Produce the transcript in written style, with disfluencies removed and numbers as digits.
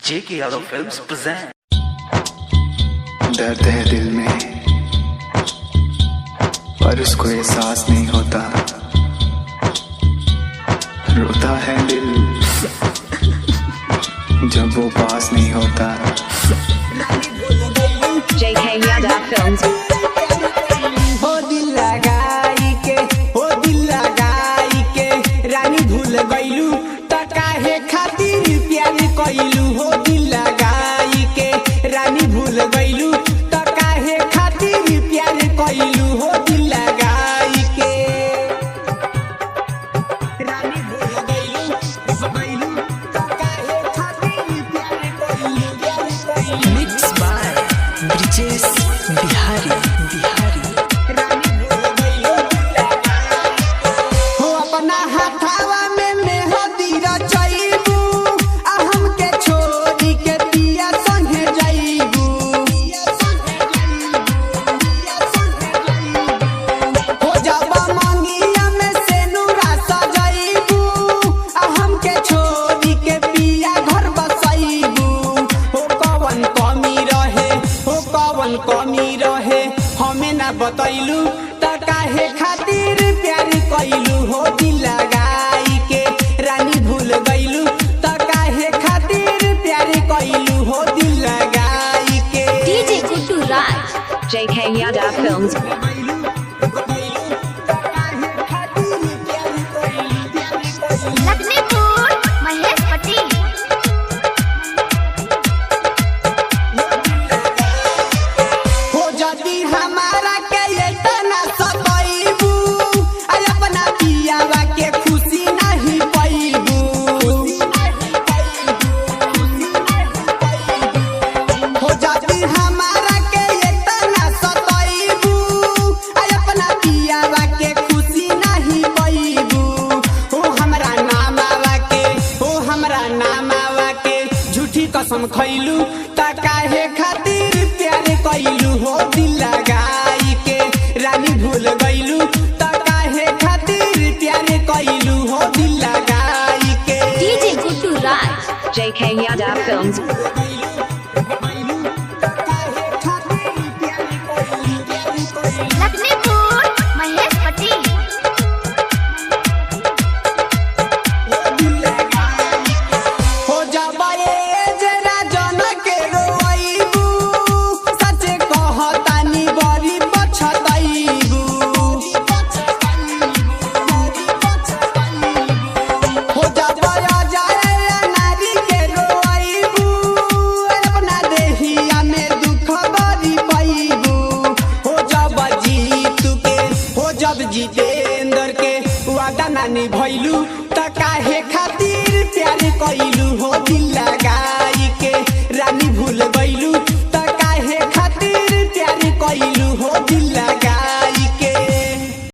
जेके Yadav films present. दर्द है दिल में पर उसको एहसास नहीं होता, रोता है दिल जब वो पास नहीं होता। JK Yadav Films। हो दिल लगाई के रानी भूल गईलू त काहे खातिर प्यार कइलू। हो दिल लगाई के रानी भूल गईलू त काहे खातिर प्यार कइलू। हो दिल लगाई के रानी भूल गईलू त काहे खातिर प्यार कइलू। Mix by Brijesh Bihari. हो अपना हाथावा में मेहंदी रचैबू, आ हमके छोड़ी के पिया संगे जाइबू। हो जाबा मंगिया में सेनुरा सजाइबू, आ हमके छोड़ी के पिया घर बसाइबू। हो कवन कमी रहे हमें ना बतैलू त काहे खातिर प्यार कइलू। हो दिल लगाई के रानी भूल गईलू त काहे खातिर प्यार कइलू। हो दिल लगाई के DJ Guddu Raj। JK Yadav Films। Lakhanpur Mahesh Patel. हो जदी हमारा के इतना सताइबू, आ अपना पियावा के खुशी नहीं पाइबू। हो जदी हमारा के इतना सताइबू, आ अपना पियावा के खुशी नहीं पाइबू। हो हमरा नाम आवा के झूठी कसम खइलू त काहे खातिर प्यार कइलू। हो दिल लगाई के रानी भूल गईलू त काहे खातिर प्यार कइलू। हो दिल लगाई के DJ Guddu Raj। JK Yadav Films। Lakhanpur Mahesh Patel. हो जाबे जरा जन के रोइबू, सच कहतानी बड़ी पछताइबू। हो जाबे जाए नारी के रोइबू, अपना देहिया में दुख बड़ी पाइबू। जब जितेंद्र के वादा ना निभैलू त काहे खातिर प्यार कइलू। हो दिल लगा